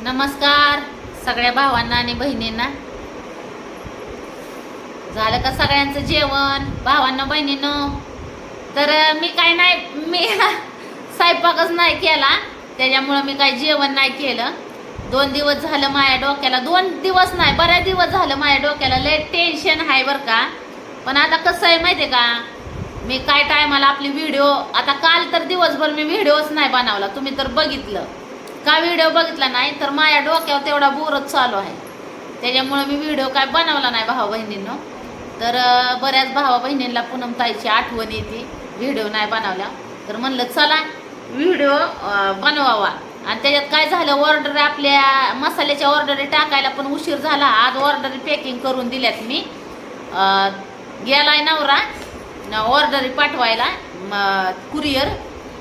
नमस्कार सगळ्या भावांना आणि बहिणींना. झालं का सगळ्यांचं जेवण भावांना बहिणींनो? तर मी काय नाही, मी स्वयंपाकच नाही केला, त्याच्यामुळं मी काय जेवण नाही केलं. 2 दिवस झालं माझ्या डोक्याला, 2 दिवस नाही बऱ्याच दिवस झालं माझ्या डोक्याला लय टेन्शन आहे बरं का. पण आता कसं आहे माहिती आहे का, मी काय टायमाला आपली व्हिडिओ, आता काल तर दिवसभर मी व्हिडिओच नाही बनवला, तुम्ही तर बघितलं का. व्हिडिओ बघितला नाही तर माझ्या डोक्यावर तेवढा बोरच चालू आहे, त्याच्यामुळे मी व्हिडिओ काय बनवला नाही भावा बहिणींनो. तर बऱ्याच भावा बहिणींना पूनमताईची आठवण येते, व्हिडिओ नाही बनवला. तर म्हणलं चला व्हिडिओ बनवावा. आणि त्याच्यात काय झालं, ऑर्डर आपल्या मसाल्याच्या ऑर्डरी टाकायला पण उशीर झाला. आज ऑर्डरी पॅकिंग करून दिल्यात मी. गेलाय नवरा ऑर्डरी पाठवायला कुरिअर.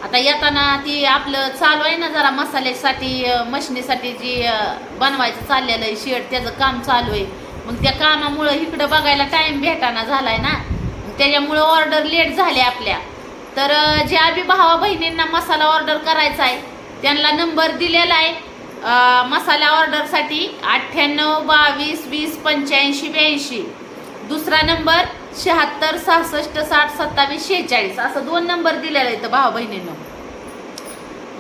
आता येताना ती आपलं चालू आहे ना जरा मसाल्यासाठी मशनीसाठी जी बनवायचं चाललेलं आहे शेड, त्याचं काम चालू आहे. मग त्या कामामुळं इकडं बघायला टाईम भेटाना झालाय ना, त्याच्यामुळं ऑर्डर लेट झाले आपल्या. तर ज्या बी भावा बहिणींना मसाला ऑर्डर करायचा आहे त्यांना नंबर दिलेला आहे मसाला ऑर्डरसाठी 98 22 20 85 82. दुसरा नंबर 76 66 60 27 46, असं 2 नंबर दिलेला आहे भावा बहिणींनो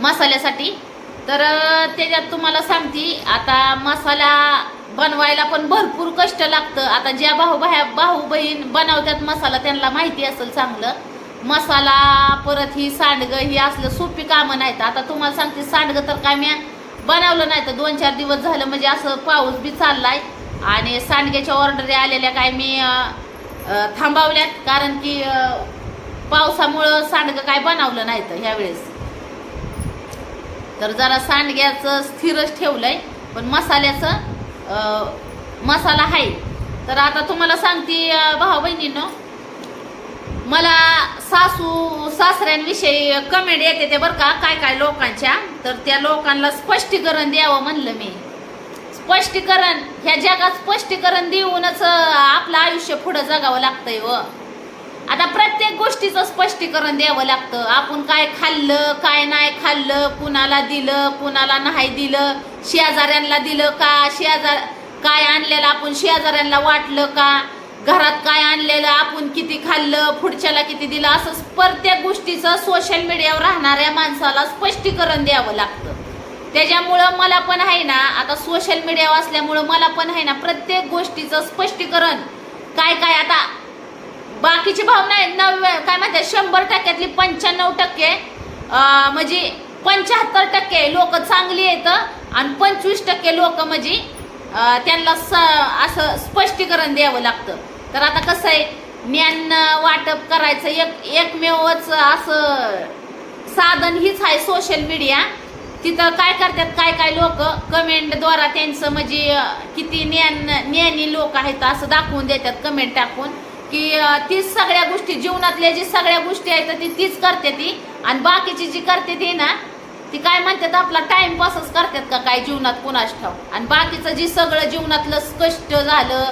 मसाल्यासाठी. तर त्याच्यात तुम्हाला सांगते, आता मसाला बनवायला पण भरपूर कष्ट लागतं. आता ज्या भाऊ बहीण बनवतात मसाला त्यांना माहिती असेल चांगलं. मसाला परत ही सांडगं ही असलं सोपी कामं नाहीत. आता तुम्हाला सांगते, सांडगं तर काय मी बनवलं नाही तर 2-4 दिवस झालं, म्हणजे असं पाऊस बी चाललाय आणि सांडग्याच्या ऑर्डरी आलेल्या काय मी थांबवल्यात, कारण की पावसामुळं सांडगं काय बनवलं नाही तर ह्यावेळेस. तर जरा सांडग्याचं स्थिरच ठेवलंय, पण मसाल्याचं मसाला आहे. तर आता तुम्हाला सांगते भाऊ बहिणींनो, मला सासू सासऱ्यांविषयी कमेंट येते ते बरं का काय लोकांच्या. तर त्या लोकांना स्पष्टीकरण द्यावं म्हणलं मी. स्पष्टीकरण, ह्या जगात स्पष्टीकरण देऊनच आपलं आयुष्य पुढं जगावं लागतंय. व आता प्रत्येक गोष्टीचं स्पष्टीकरण द्यावं लागतं. आपण काय खाल्लं काय नाही खाल्लं, कुणाला दिलं कुणाला नाही दिलं, शेजाऱ्यांना दिलं का, काय आणलेलं आपण शेजाऱ्यांना वाटलं का, घरात काय आणलेलं आपण किती खाल्लं, पुढच्याला किती दिलं, असं प्रत्येक गोष्टीचं सोशल मीडियावर राहणाऱ्या माणसाला स्पष्टीकरण द्यावं लागतं. त्याच्यामुळं मला पण आहे ना, आता सोशल मीडियावर असल्यामुळं मला पण आहे ना प्रत्येक गोष्टीचं स्पष्टीकरण काय आता बाकीचे भाव नाही काय म्हणतात 100%तली 95% म्हणजे 75% लोक चांगली आहेत आणि 25% लोक म्हणजे त्यांना असं स्पष्टीकरण द्यावं लागतं. तर आता कसं आहे, ज्ञान वाटप करायचं एकमेवच असं साधन हीच आहे सोशल मीडिया. तिथं काय करतात काय लोक कमेंटद्वारा त्यांचं म्हणजे किती ज्ञानी लोक आहेत असं दाखवून देतात कमेंट टाकून, की तीच सगळ्या गोष्टी जीवनातल्या जी सगळ्या गोष्टी आहेत तीच करते ती, आणि बाकीची जी करते ती ना ती काय म्हणतात आपला टाइमपासच करतात का काय जीवनात कुणास ठाव. आणि बाकीचं जी सगळं जीवनातलं कष्ट झालं,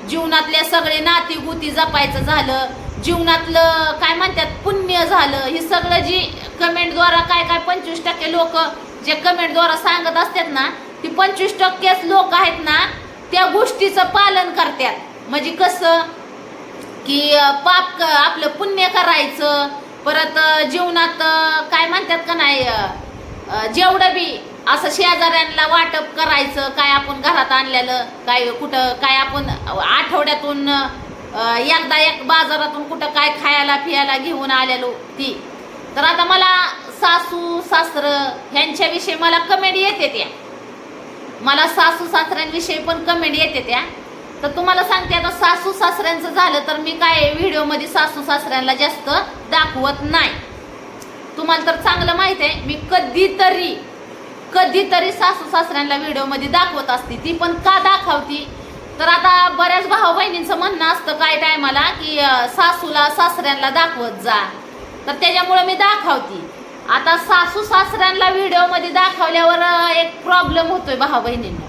जीवनातल्या सगळे नातीगुती जपायचं झालं, जीवनातलं काय म्हणतात पुण्य झालं, हे सगळं जी कमेंटद्वारा काय 25% लोक जे कमेंटद्वारा सांगत असतात ना, ती 25%च लोक आहेत ना त्या गोष्टीचं पालन करतात. म्हणजे कसं की पाप आपलं पुण्य करायचं, परत जीवनात काय म्हणतात का नाही जेवढं बी असं शेजाऱ्यांना वाटप करायचं, काय आपण घरात आणलेलं काय कुठं काय आपण आठवड्यातून एकदा एक बाजारातून कुठं काय खायला पियाला घेऊन आलेलो ती. तर आता मला सासू सासरं ह्यांच्याविषयी मला कमेंट येते त्या, मला सासू सासऱ्यांविषयी पण कमेंट येते त्या. तर तुम्हाला सांगते, आता सासू सासऱ्यांचं झालं तर मी काय व्हिडिओमध्ये सासू सासऱ्यांना जास्त दाखवत नाही. तुम्हाला तर चांगलं माहित आहे, मी कधीतरी सासू सासऱ्यांना व्हिडिओमध्ये दाखवत असते. ती पण का दाखवती, तर आता बऱ्याच भाऊ बहिणींचं म्हणणं असतं काय टायमाला की सासूला सासऱ्यांना दाखवत जा, तर त्याच्यामुळे मी दाखवते. आता सासू सासऱ्यांना व्हिडिओमध्ये दाखवल्यावर एक प्रॉब्लेम होतोय भाऊ बहिणींना.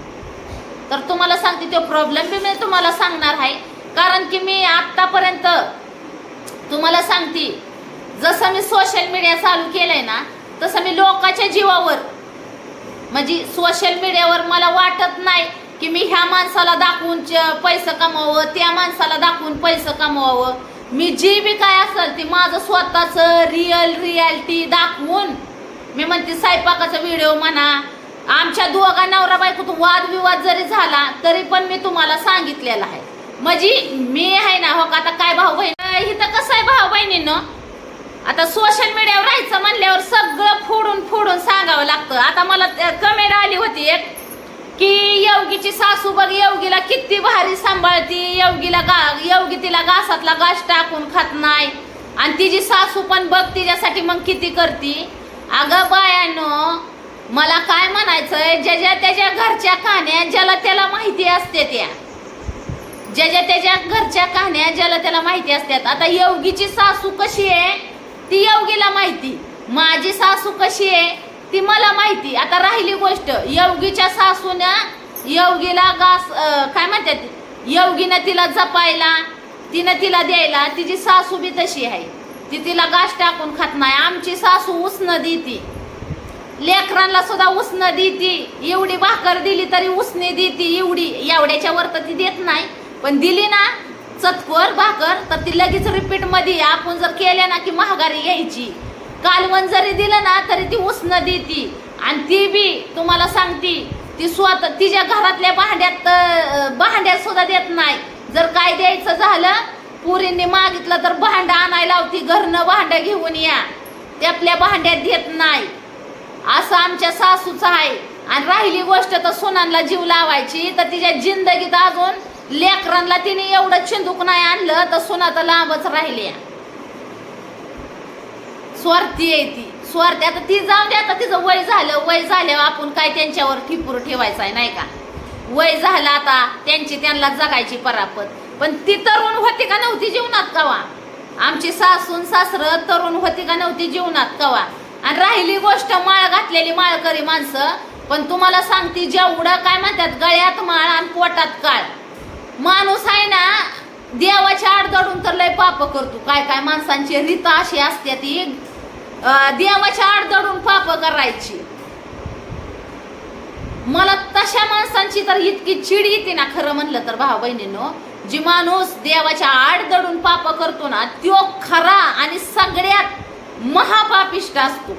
तर तुम्हाला सांगते तो प्रॉब्लेम बी मी तुम्हाला सांगणार आहे, कारण की मी आत्तापर्यंत तुम्हाला सांगते, जसं मी सोशल मीडिया चालू केलंय ना तसं मी लोकांच्या जीवावर म्हणजे सोशल मीडियावर मला वाटत नाही की मी ह्या माणसाला दाखवून पैसे कमवावं, त्या माणसाला दाखवून पैसे कमवावं. मी जी बी काय असेल ती माझं स्वतःचं रियालिटी दाखवून मी म्हणते. स्वयंपाकाचा व्हिडिओ म्हणा, आमच्या दोघा नवरा बायकोत वादविवाद जरी झाला तरी पण मी तुम्हाला सांगितलेलं आहे. म्हणजे मी आहे ना हो का, आता काय भाऊ बहीण इथं कसं आहे भाऊ बहिणींनो, आता सोशल मीडियावर राहायचं म्हणल्यावर सगळं फोडून सांगावं लागतं. आता मला कमेंट आली होती एक की योगीची सासू बघ योगीला किती भारी सांभाळती, योगी तिला घासातला घास टाकून खात नाही, आणि तिची सासू पण बघ तिच्यासाठी मग किती करती. अगं बायानो, मला काय म्हणायचंय, ज्याच्या त्याच्या घरच्या कहाण्या ज्याला त्याला माहिती असते, ज्याच्या त्याच्या घरच्या कहाण्या ज्याला त्याला माहिती असतात. आता योगीची सासू कशी आहे ती योगीला माहिती, माझी सासू कशी आहे ती मला माहिती. आता राहिली गोष्ट योगीच्या सासूनं योगीला काय म्हणतात, योगीनं तिला जपायला, तिनं तिला द्यायला, तिची सासू बी तशी आहे, ती तिला घास टाकून खात नाही. आमची सासू उसनं देती, लेकरांना सुद्धा उसनं देती, एवढी भाकर दिली तरी उसने देती, एवढ्याच्या वर तर ती देत नाही, पण दिली ना चतकोर भाकर तर ती लगेच रिपीट मध्ये आपण जर केल्या ना की महागारी घ्यायची. कालवण जरी दिलं ना तरी ती उसनं देती, आणि ती बी तुम्हाला सांगती ती स्वतः तिच्या घरातल्या भांड्यात सुद्धा देत नाही. जर काय द्यायचं झालं पुरींनी मागितलं तर भांडं आणायला लावती, घरनं भांडं घेऊन या, त्यातल्या भांड्यात देत नाही. असं आमच्या सासूचं आहे. आणि राहिली गोष्ट तर सुनांना जीव लावायची, तर तिच्या जिंदगीत अजून लेकरांना तिने एवढं चिंदूक नाही आणलं तर सुना तर लांबच राहिली. स्वार्थी आहे ती, स्वार्थी. आता ती जाऊन दे, आता तिचं वय झाल्यावर आपण काय त्यांच्यावर ठिपूर ठेवायचं आहे नाही का. वय झालं आता त्यांना जगायची परापत. पण ती तरुण होती का नव्हती जीवनात कवा, आमची सासून सासरं तरुण होती का नव्हती जीवनात कवा. आणि राहिली गोष्ट माळ घातलेली माळकरी माणसं, पण तुम्हाला सांगते जेवढं काय म्हणतात गळ्यात माळ आणि पोटात काळ. माणूस आहे ना देवाच्या आड दडून तर लय पाप करतो. काय माणसांची रीत अशी असते ती देवाच्या आड दडून पाप करायची. मला तशा माणसांची तर इतकी चिड येते ना खरं म्हणलं तर भाऊ बहिणींनो, जी माणूस देवाच्या आड दडून पाप करतो ना तो खरा आणि सगळ्यात महापापिष्ट असतो,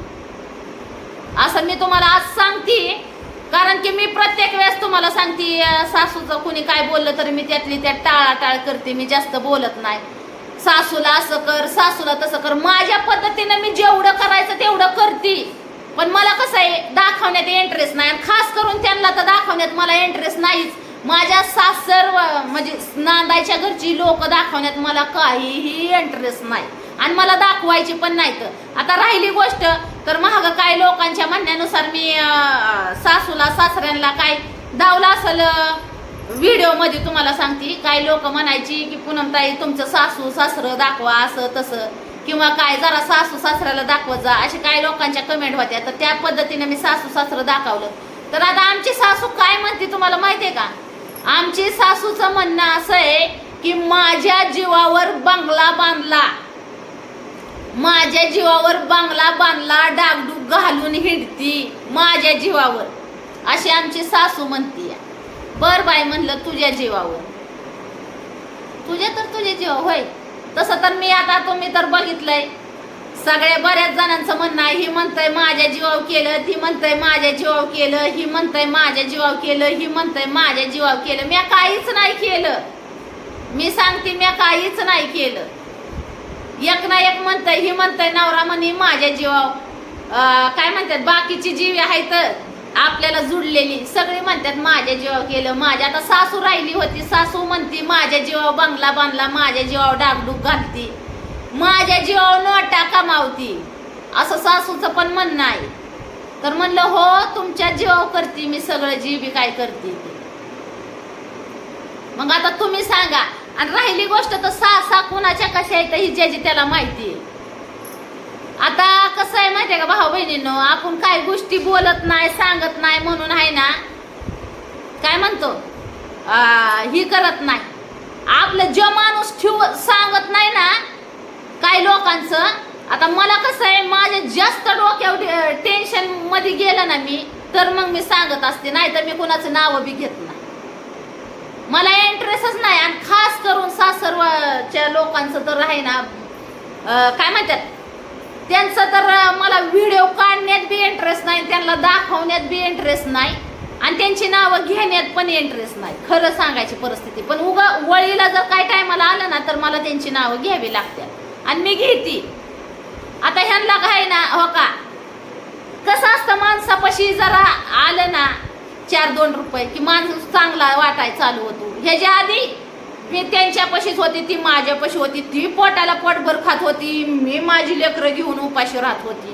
असं मी तुम्हाला आज सांगते. कारण की मी प्रत्येक वेळेस तुम्हाला सांगते, सासूचं कोणी काय बोललं तरी मी त्यातली त्यात टाळाटाळ करते, मी जास्त बोलत नाही. सासूला असं कर, सासूला तसं कर, माझ्या पद्धतीनं मी जेवढं करायचं तेवढं करते. पण मला कसं आहे दाखवण्यात इंटरेस्ट नाही, आणि खास करून त्यांना तर दाखवण्यात मला इंटरेस्ट नाहीच. माझ्या सासर म्हणजे नांदायच्या घरची लोक दाखवण्यात मला काहीही इंटरेस्ट नाही, आणि मला दाखवायची पण नाही. तर आता राहिली गोष्ट तर महाग काय लोकांच्या म्हणण्यानुसार मी सासूला सासऱ्यांना काय दावला असेल व्हिडिओ मध्ये तुम्हाला सांगते. काही लोक म्हणायची की पूनमताई तुमचं सासू सासरं दाखवा असं तसं, किंवा काय जरा सासू सासऱ्याला दाखवत जा, असे काही लोकांच्या कमेंट होत्या. तर त्या पद्धतीने मी सासू सासरं दाखवलं. तर आता आमची सासू काय म्हणते तुम्हाला माहितीये का, आमची सासूचं म्हणणं असं आहे की माझ्या जीवावर बंगला बांधला, माझ्या जीवावर बंगला बांधला, डागडूग घालून हिंडती माझ्या जीवावर, अशी आमची सासू म्हणती. बर बाय म्हणलं तुझ्या जीवावर, तुझ्या जीवावर होय. तसं तर मी आता तुम्ही तर बघितलंय सगळ्या बऱ्याच जणांचं म्हणणं आहे, ही म्हणतंय माझ्या जीवावर केलं, ती म्हणतंय माझ्या जीवावर केलं, ही म्हणतंय माझ्या जीवावर केलं, ही म्हणतंय माझ्या जीवावर केलं. मी काहीच नाही केलं, मी सांगते मी काहीच नाही केलं. एक ना एक म्हणतंय, ही म्हणतंय नवरा म्हणे माझ्या जीवावर, काय म्हणतात बाकीची जीव आहेत आपल्याला जुडलेली सगळी म्हणतात माझ्या जीवावर केलं. माझ्या आता सासू राहिली होती, सासू म्हणती माझ्या जीवावर बंगला बांधला, माझ्या जीवावर डागडूग घालती, माझ्या जीवावर नोटा कमावती, असं सासूचं पण म्हणणं आहे. तर म्हणलं हो तुमच्या जीवावर करते मी सगळं, जी बी काय करते. मग आता तुम्ही सांगा. आणि राहिली गोष्ट तर सासा कुणाच्या कशा आहेत ही ज्याची त्याला माहिती. आता कसं आहे माहितीये का भाऊ बहिणींनो, आपण काय गोष्टी बोलत नाही सांगत नाही म्हणून आहे ना काय म्हणतो ही करत नाही. आपलं जो माणूस सांगत नाही ना काही लोकांचं. आता मला कसं आहे माझ्या जास्त डोक्यावर टेन्शन मध्ये गेलं ना मी तर मग मी सांगत असते, नाही तर मी कोणाचं नावं बी घेत नाही. मला इंटरेस्टच नाही. आणि खास करून सासरच्या लोकांचं तर आहे ना, काय म्हणतात, त्यांचं तर मला व्हिडिओ काढण्यात बी इंटरेस्ट नाही, त्यांना दाखवण्यात बी इंटरेस्ट नाही, आणि त्यांची नावं घेण्यात पण इंटरेस्ट नाही. खरं सांगायची परिस्थिती. पण उगा वळीला जर काय टायमाला आलं ना तर मला त्यांची नावं घ्यावी लागतात आणि मी घेते. आता ह्यांना काय ना, हो का, कसं असतं, माणसापाशी जरा आलं ना 4-2 रुपये की माणूस चांगला वाटाय चालू होतो. ह्याच्या आधी मी त्यांच्यापाशीच होती, ती माझ्यापाशी होती, ती पोटाला पोटभर खात होती, मी माझी लेकरं घेऊन उपाशी राहत होती.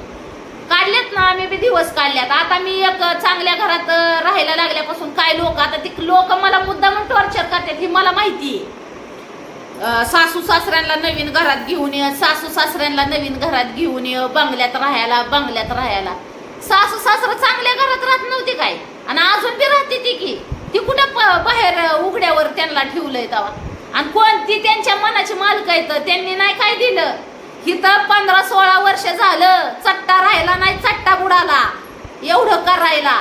काढल्यात ना आम्ही बी दिवस काढल्यात. आता मी एक चांगल्या घरात राहायला लागल्यापासून काय लोक, आता ती लोक मला मुद्दाम टॉर्चर करतात, ही मला माहिती आहे. सासू सासऱ्यांना नवीन घरात घेऊन ये, सासू सासऱ्यांना नवीन घरात घेऊन ये, बंगल्यात राहायला. सासू सासरं चांगल्या घरात राहत नव्हती काय, आणि अजून बी राहते ती कुठं बाहेर उघड्यावर त्यांना ठेवलंय तेव्हा. आणि कोणती त्यांच्या मनाची मालक आहेत, त्यांनी नाही काय दिलं. इथं 15-16 वर्ष झालं, चट्टा राहिला नाही, चट्टा बुडाला. एवढं करायला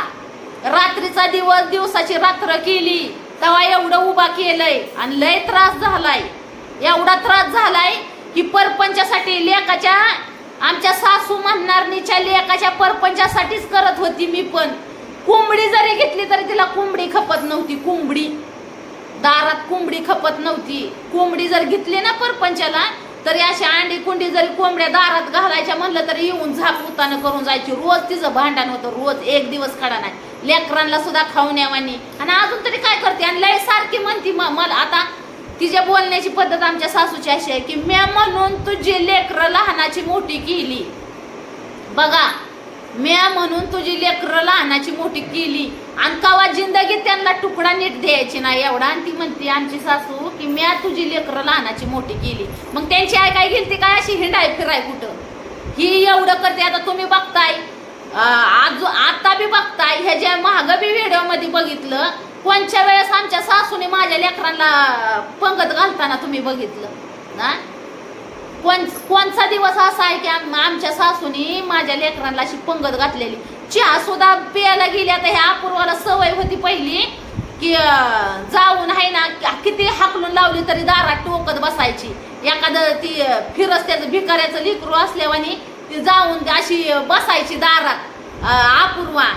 रात्रीचा दिवस, दिवसाची रात्र केली, तेव्हा एवढं उभा केलंय आणि लय त्रास झालाय. एवढा त्रास झालाय की परपंचासाठी लेकाच्या, आमच्या सासू म्हणणारणीच्या लेकाच्या परपंचासाठीच करत होती मी. पण कोंबडी जरी घेतली तरी तिला कोंबडी खपत नव्हती. कोंबडी दारात कोंबडी खपत नव्हती. कोंबडी जर घेतली ना परपंचाला, तरी अशी अंडी कुंडी जरी कोंबड्या दारात घालायच्या म्हणलं तरी येऊन झाप उतानं करून जायची. रोज तिचं भांडण होतं, रोज. एक दिवस खडा नाही. लेकरांना सुद्धा खाऊन यावानी. आणि अजून तरी काय करते, आणि लय सारखी म्हणती मला. आता तिच्या बोलण्याची पद्धत आमच्या सासूची अशी आहे की म्या म्हणून तुझी लेकरं लहानाची मोठी केली. बघा, म्या म्हणून तुझी लेकरं लहानाची मोठी केली, आणि कवा जिंदगीत त्यांना तुकडा नीट द्यायची नाही एवढा. आणि ती म्हणते आमची सासू की म्या तुझी लेकरं लहानाची मोठी केली. मग त्यांची आई काय गेलती काय अशी हिंडाय फिराय कुठं, ही एवढं करते. आता तुम्ही बघताय, आता बी बघताय, ह्याच्या मागं बी व्हिडिओ मध्ये बघितलं, कोणच्या वेळेस आमच्या सासूने माझ्या लेकरांना पंगत घालताना तुम्ही बघितलं ना. कोणचा दिवस असा आहे की आमच्या सासूनी माझ्या लेकरांना अशी पंगत घातलेली. चहा सुद्धा प्यायला गेली. आता ह्या अपूर्वाला सवय होती पहिली की जाऊन आहे ना, किती हाकलून लावली तरी दारात टोकत बसायची. एखादं ती फिरस त्याचं भिकाऱ्याचं लेकरू असल्यावानी ती जाऊन अशी बसायची दारात अपूर्वा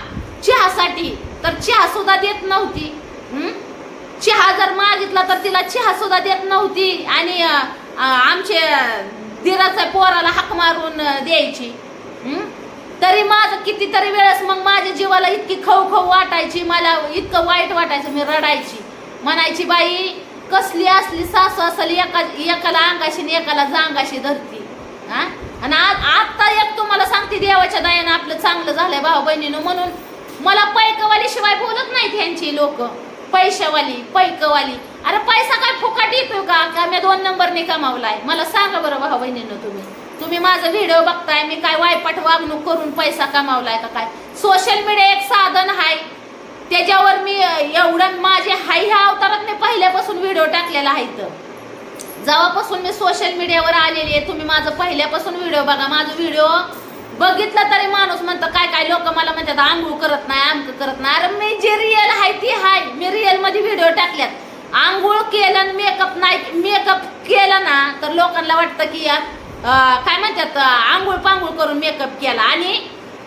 चहासाठी. तर चहा सुद्धा देत नव्हती. चहा जर मागितला तर तिला चहा सुद्धा देत नव्हती. आणि आमचे दिराच्या पोराला हाक मारून द्यायची. तरी माझं कितीतरी वेळेस मग माझ्या जीवाला इतकी खवखव वाटायची, मला इतकं वाईट वाटायचं, मी रडायची. म्हणायची बाई कसली असली सासू असली, एकाला अंगाशी आणि एकाला जांगाशी धरती. आणि आता एक तुम्हाला सांगते, देवाच्या दयानं आपलं चांगलं झालंय भाऊ बहिणीनं. म्हणून मला पैकवाली शिवाय बोलत नाहीत ह्यांची लोक. पैकवाली. अरे पैसा काय फुकट येतोय का मी 2 नंबरने कमावलाय? मला सांगा बरं भाऊ बहिणीनं. तुम्ही माझा व्हिडिओ बघताय, मी काय वायपट वागणूक करून पैसा कमावलाय का काय? सोशल मीडिया एक साधन आहे, त्याच्यावर मी एवढं माझे हाय ह्या अवतारात मी पहिल्यापासून व्हिडिओ टाकलेला आहे. जेव्हापासून मी सोशल मीडियावर आलेली आहे, तुम्ही माझं पहिल्यापासून व्हिडिओ बघा. माझं व्हिडिओ बघितलं तरी माणूस म्हणतं काय लोक मला म्हणतात आंघोळ करत नाही, आमकं करत नाही. अरे मी जे रिअल आहे ती हाय. मी रिअल मध्ये व्हिडिओ टाकल्यात. आंघोळ केलं, मेकअप नाही, मेकअप केलं ना तर लोकांना वाटतं की काय म्हणतात आंघोळ पांघोळ करून मेकअप केला. आणि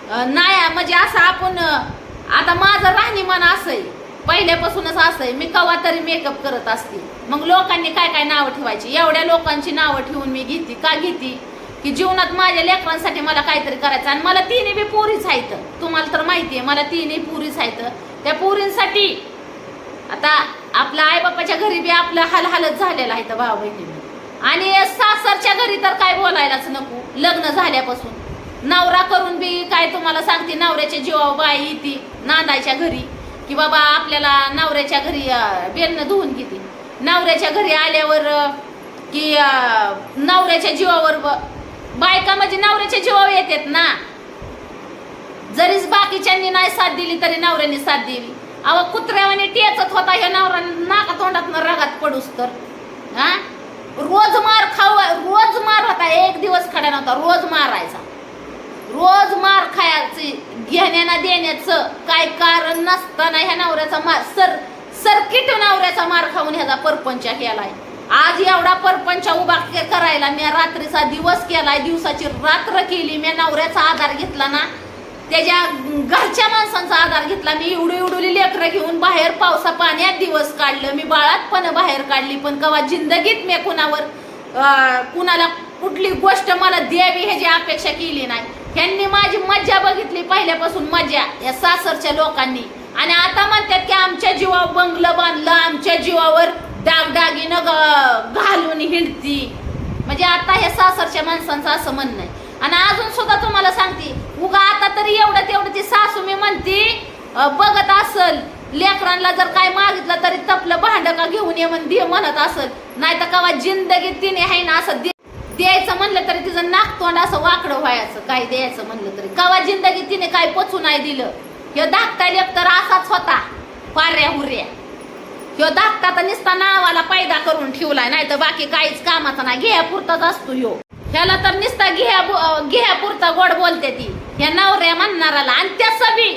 नाही म्हणजे असं आपण, आता माझं राहणीमान असंय, पहिल्यापासूनच असंय, मी कवा तरी मेकअप करत असते. मग लोकांनी काय नावं ठेवायची, एवढ्या लोकांची नावं ठेवून मी घेते. का घेते की जीवनात माझ्या लेकरांसाठी मला काहीतरी करायचं. आणि मला 3 बी पोरीच आहेत, तुम्हाला तर माहिती आहे, मला 3 पोरीच आहेत. त्या पोरींसाठी आता आपल्या आईबापाच्या घरी बी आपलं हालहालच झालेलं आहे तर भाऊ बहिणी. आणि सासरच्या घरी तर काय बोलायलाच नको. लग्न झाल्यापासून नवरा करून बी काय तुम्हाला सांगते, नवऱ्याच्या जीवावर बाई येते नांदायच्या घरी की बाबा आपल्याला नवऱ्याच्या घरी बेलनं धुवून घेते. नवऱ्याच्या घरी आल्यावर की नवऱ्याच्या जीवावर बायका म्हणजे नवऱ्याच्या जीवावर येतात ना. जरीच बाकीच्यांनी नाही साथ दिली तरी नवऱ्याने साथ दिली. अव कुत्र्यावाने टेचत होता ह्या नवरा, नाका तोंडात रगात पडूस तर. रोज मार होता, एक दिवस खडा नव्हता, रोज मारायचा. रोज मार खायचे घेण्याना देण्याचं काय कारण नसताना ह्या नवऱ्याचा मार सर्किट नवऱ्याचा मार खाऊन ह्याचा परपंच केलाय. आज एवढा परपंच उभा करायला मी रात्रीचा दिवस केलाय, दिवसाची रात्र केली. मी नवऱ्याचा आधार घेतला ना, त्याच्या घरच्या माणसांचा आधार घेतला. मी एवढी लेकरं घेऊन बाहेर पावसा पाण्यात दिवस काढलं. मी बाळातपण बाहेर काढली. पण कवा जिंदगीत मी कुणाला कुठली गोष्ट मला द्यावी ह्याची अपेक्षा केली नाही. ह्यांनी माझी मज्जा बघितली पहिल्यापासून, मज्जा या सासरच्या लोकांनी. आणि आता म्हणतात की आमच्या जीवावर बंगलं बांधलं, आमच्या जीवावर दागदागिनं घालून हिंडती. म्हणजे आता हे सासरच्या माणसांचं असं म्हणणं आहे. आणि अजून सुद्धा तुम्हाला सांगते, उगा आता तरी एवढं तेवढं ती सासू मी म्हणती बघत असल, लेकरांना जर काय मागितलं तरी तपलं भांड का घेऊन ये म्हणत असल. नाही तर कवा जिंदगीत तिने आहे ना असं द्यायचं म्हणलं तरी तिचं नाक तोंड असं वाकडं व्हायचं. काय द्यायचं म्हणलं तरी कवा जिंदगीत तिने काय पचू नाही दिलं. ह्यो धाकटा लेक तर असाच होता, पाऱ्या हुऱ्या. ह्यो धाकटा तर नुसता नावाला पैदा करून ठेवलाय, नाही तर बाकी काहीच कामाचा नाही. घेयापुरताच असतो ह्यो. ह्याला तर नुसता घेयापुरता गोड बोलते ती ह्या नवऱ्या म्हणणाराला. आणि त्याचं बी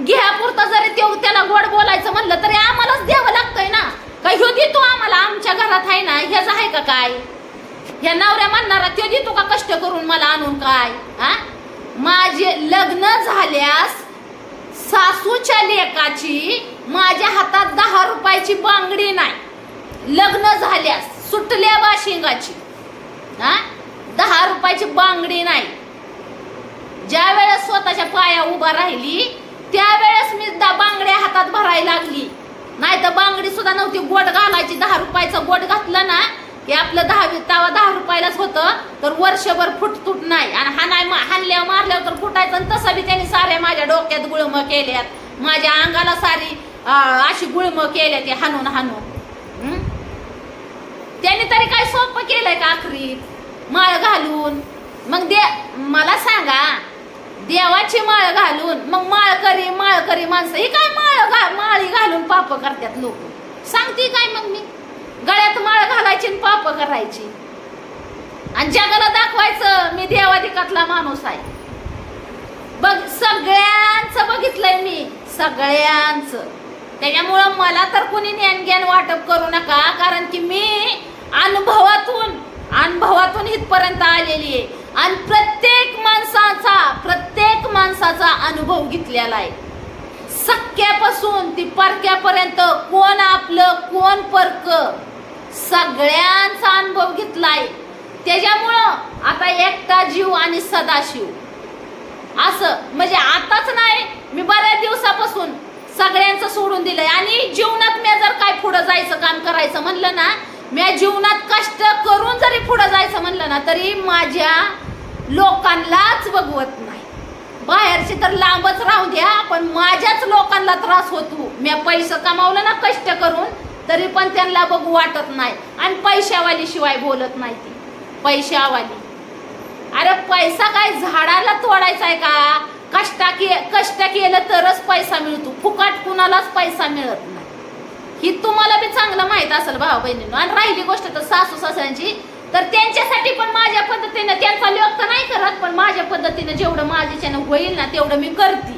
घेयापुरता जरी त्याला गोड बोलायचं म्हणलं तरी आम्हालाच द्यावं लागतंय ना. का ह्यो देतो आम्हाला, आमच्या घरात आहे ना, ह्याच आहे का काय? ह्या नवऱ्या म्हणणारा त्यो देतो का कष्ट करून मला आणून काय? हा, माझे लग्न झाल्यास सासूच्या लेकाची माझ्या हातात 10 रुपयाची बांगडी नाही. लग्न झाल्यास सुटल्या बाशिंगाची 10 रुपयाची बांगडी नाही. ज्या वेळेस स्वतःच्या पाया उभा राहिली त्यावेळेस मी बांगड्या हातात भरायला लागली. नाही तर बांगडी सुद्धा नव्हती. गोट घालायची, 10 रुपयाचा गोट घातलं ना की आपलं 10 रुपयालाच होतं. तर वर्षभर फुटतूट नाही. आणि हाणल्यावर मारल्यावर तर फुटायचं. आणि तसं बी त्यांनी साऱ्या माझ्या डोक्यात गुळम केल्यात, माझ्या अंगाला सारी अशी गुळम केल्या ते हाणून. त्यांनी तरी काय सोपं केलंय का आखरीत माळ घालून? मग मला सांगा, देवाची माळ घालून मग माळकरी माणसं ही काय माळी घालून पाप करतात लोक? सांगते काय मग मी? गळ्यात माळ घालायची आणि पाप करायची आणि जगाला दाखवायचं मी देवाधिकातला माणूस आहे. बघ, सगळ्यांचं बघितलंय मी, सगळ्यांचं. त्याच्यामुळं मला तर कुणी ज्ञान वाटप करू नका, कारण की मी अनुभवातून इथपर्यंत आलेली आहे. आणि प्रत्येक माणसाचा अनुभव घेतलेला आहे. सख्यापासून ती परक्यापर्यंत, कोण आपलं कोण परक, सगळ्यांचा अनुभव घेतलाय. त्याच्यामुळं आता एकटा जीव आणि सदाशिव असं. म्हणजे आताच नाही, मी बऱ्याच दिवसापासून सगळ्यांचं सोडून दिलंय. आणि जीवनात मी जर काय पुढं जायचं काम करायचं म्हणलं ना, मी जीवनात कष्ट करून जरी पुढं जायचं म्हणलं ना, तरी माझ्या लोकांनाच बघवत नाही. बाहेरची तर लांबच राहू द्या, पण माझ्याच लोकांना त्रास होतो. मी पैसे कमावलं ना कष्ट करून, तरी पण त्यांना बघू वाटत नाही. आणि पैशावाली शिवाय बोलत नाही ती पैशावाली. अरे पैसा काय झाडाला तोडायचा आहे का? कष्ट केलं तरच पैसा मिळतो. फुकट कुणालाच पैसा मिळत नाही. ही तुम्हाला बी चांगलं माहित असेल भाऊ बहिणींनो. आणि राहिली गोष्ट तर सासू सासऱ्यांची, तर त्यांच्यासाठी पण माझ्या पद्धतीने, त्यांचा लोक तर नाही करत, पण माझ्या पद्धतीने जेवढं माझ्याच्यानं होईल ना तेवढं मी करते.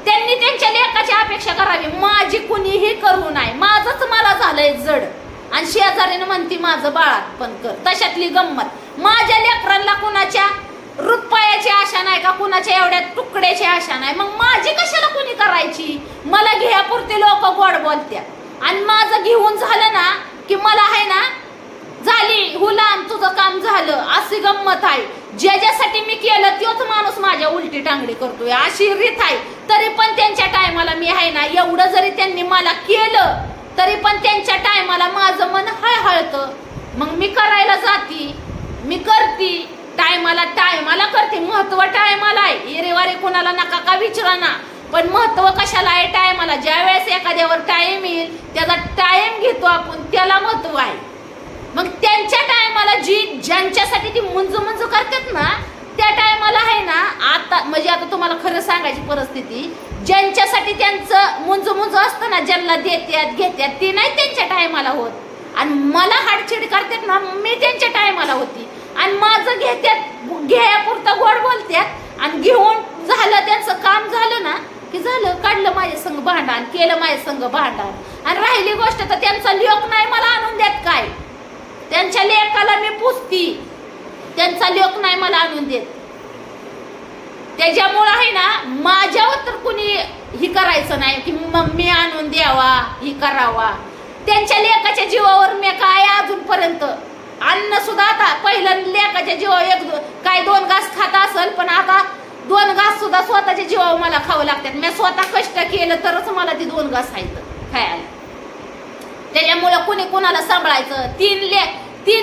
त्यांनी त्यांच्या लेकाची अपेक्षा करावी, माझी कुणीही करू नये. माझंच मला झालंय जड. आणि शेजारीनं म्हणती माझं बाळात पण कर. तशातली गंमत. माझ्या लेकरांना कुणाच्या रुपयाची आशा नाही का, कुणाच्या एवढ्या तुकड्याची आशा नाही. मग माझी कशाला कुणी करायची? मला घ्यापुरते लोक गोड बोलत्या. आणि माझं घेऊन झालं ना की मला आहे ना, झाली हुलाम, तुझं काम झालं, अशी गंमत आहे. ज्याच्यासाठी मी केलं तोच माणूस माझ्या उलटी टांगडी करतोय, अशी रीत आहे. तरी पण त्यांच्या टायमाला मी आहे ना, एवढं जरी त्यांनी मला केलं तरी पण त्यांच्या टायमाला माझं मन हळहळतं. मग मी करायला जाती, मी करती. टायमाला करते. महत्व टायमाला आहे. इरेवारे कोणाला नका का विचारा ना, पण महत्व कशाला आहे? टायमाला. ज्या वेळेस एखाद्यावर टाइम येईल त्याचा टाइम घेतो आपण, त्याला महत्व आहे. मग त्यांच्या टायमाला ज्यांच्यासाठी ती मुंज करतात ना, त्या टायमाला आहे ना, आता म्हणजे आता तुम्हाला खरं सांगायची परिस्थिती, ज्यांच्यासाठी त्यांचं मुंज असतं ना, ज्यांना देत्यात घेत्यात, ती नाही त्यांच्या टायमाला होत. आणि मला हाडचिड करतात ना, मी त्यांच्या टायमाला होती. आणि माझं घेत्यात, घ्यापुरतं गोड बोलत्यात आणि घेऊन झालं त्यांचं काम झालं ना की झालं, काढलं माझ्या संग भांडण, केलं माझ्या संग भांडण. आणि राहिली गोष्ट तर त्यांचा लेक नाही मला आणून देत काय, त्यांच्या लेकाला मी पुसती, त्यांचा लेक नाही मला आणून देत. त्याच्यामुळं आहे ना माझ्यावर तर कुणी ही करायचं नाही की मम्मी आणून द्यावा ही करावा. त्यांच्या लेकाच्या जीवावर मी काय अजूनपर्यंत अन्न सुद्धा, आता पहिलं लेकाच्या जीवावर काय 2 घास खात असेल, पण आता 2 घास सुद्धा स्वतःच्या जीवावर मला खावं लागतात. मी स्वतः कष्ट केलं तरच मला ती 2 घास खायचं खायला. त्याच्यामुळं कुणी कुणाला सांभाळायचं, 3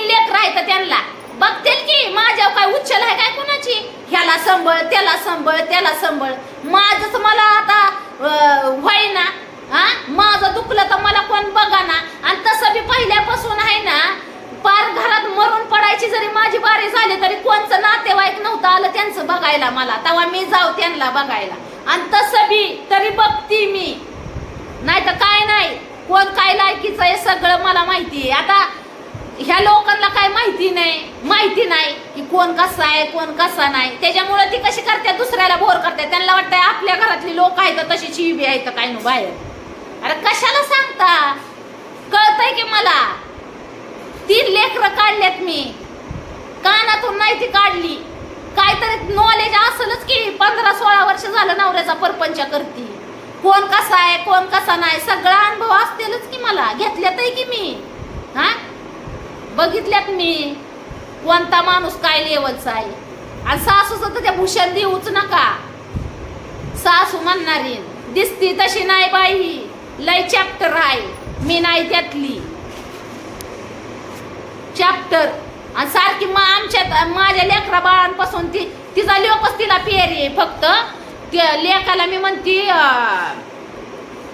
लेक राहायचं त्यांना बघतील की माझ्यावर काय उच्चल आहे काय कुणाची, ह्याला संभळ त्याला संभळ त्याला संभळ. माझंच मला आता व्हायना, माझं दुखलं तर मला कोण बघा ना. आणि तसं बी पहिल्यापासून आहे ना, पार घरात मरून पडायची जरी माझी बारी झाली तरी कोणचं नातेवाईक नव्हतं आलं त्यांचं बघायला मला, तेव्हा मी जाऊ त्यांना बघायला. आणि तसं बी तरी बघती मी, नाही तर काय नाही, कोण काय लायकीचं आहे सगळं मला माहिती आहे. आता ह्या लोकांना काय माहिती नाही की कोण कसा आहे कोण कसा नाही. त्याच्यामुळे ती कशी करतात, दुसऱ्याला बोर करतात. त्यांना वाटतंय आपल्या घरातली लोक आहेत तशी चिबी आहेत काय नो बाहेर. अरे कशाला सांगता, कळतंय की मला. 3 लेकरं काढल्यात मी, कानातून नाही ती काढली. काहीतरी नॉलेज असेलच की, 15-16 वर्ष झालं नवऱ्याचा परपंच करती. कोण कसा आहे कोण कसा नाही सगळा अनुभव असतेलच की मला. घेतल्यात की मी, बघितल्यात मी कोणता माणूस काय लेवलचा आहे. आणि सासूचं तर त्या भूषण देऊच नका. सासू म्हणणारी दिसती तशी नाही बाई, लय चॅप्टर आहे, मी नाही त्यातली चॅप्टर. आणि सारखी माझ्या लेकरा बाळांपासून तिचा लोकच तिला पेरी आहे. फक्त त्या लेकाला मी म्हणती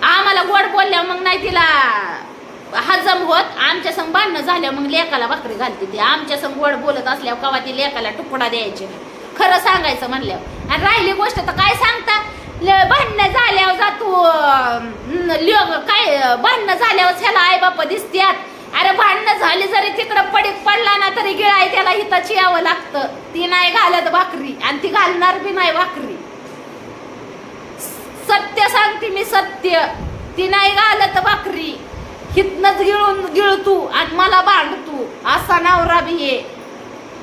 आम्हाला गोड बोलल्या मग नाही तिला हजम होत, आमच्या संग भांडणं झाल्यावर मग लेकाला भाकरी घालते ती. आमच्या संग गोड बोलत असल्यावर कवा ती लेकाला तुकडा द्यायचे नाही, खरं सांगायचं म्हणल्यावर. आणि राहिली गोष्ट तर काय सांगता, भांडणं झाल्यावर जातो काय भांडणं झाल्यावर ह्याला आई बापा दिसत्यात. अरे भांडणं झाली जरी तिकडं पडीत पडला ना तरी गिळाय त्याला हिताची यावं लागतं. ती नाही घालत भाकरी आणि ती घालणार बी नाही भाकरी. सत्य सांगते मी, सत्य. ती नाही घालत भाकरी, हितनच गिळतू आणि मला भांडतू. असा नवरा बी आहे,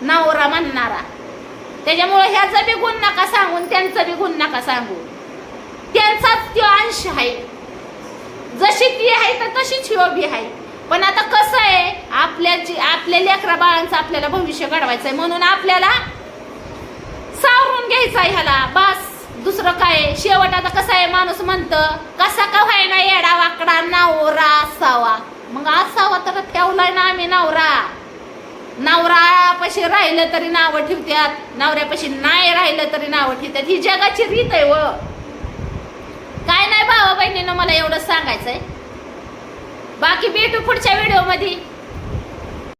नवरा म्हणणारा. त्याच्यामुळे ह्याचा बी गुण नका सांगून त्यांचा बी गुण नका सांगू. त्यांचाच तो अंश आहे. जशी ती आहे तर तशीच ह्यो बी आहे. पण आता कसं आहे, आपल्या लेकरा बाळांचं आपल्याला भविष्य घडवायचंय म्हणून आपल्याला सावरून घ्यायचंय ह्याला बस. दुसरं काय. शेवट आता कसं आहे, माणूस म्हणतं कसा का व्हायना येडा वाकडा नवरा असावा. मग असावा तर ठेवलाय ना आम्ही नवरा. नवरापाशी राहिलं तरी नावं ठेवतात, नवऱ्यापाशी नाही राहिलं तरी नावं ठेवतात. ही जगाची रीत आहे. व काय नाही भावा बहिणीनं मला एवढंच सांगायचंय. बाकी भेटू पुढच्या व्हिडिओ मध्ये.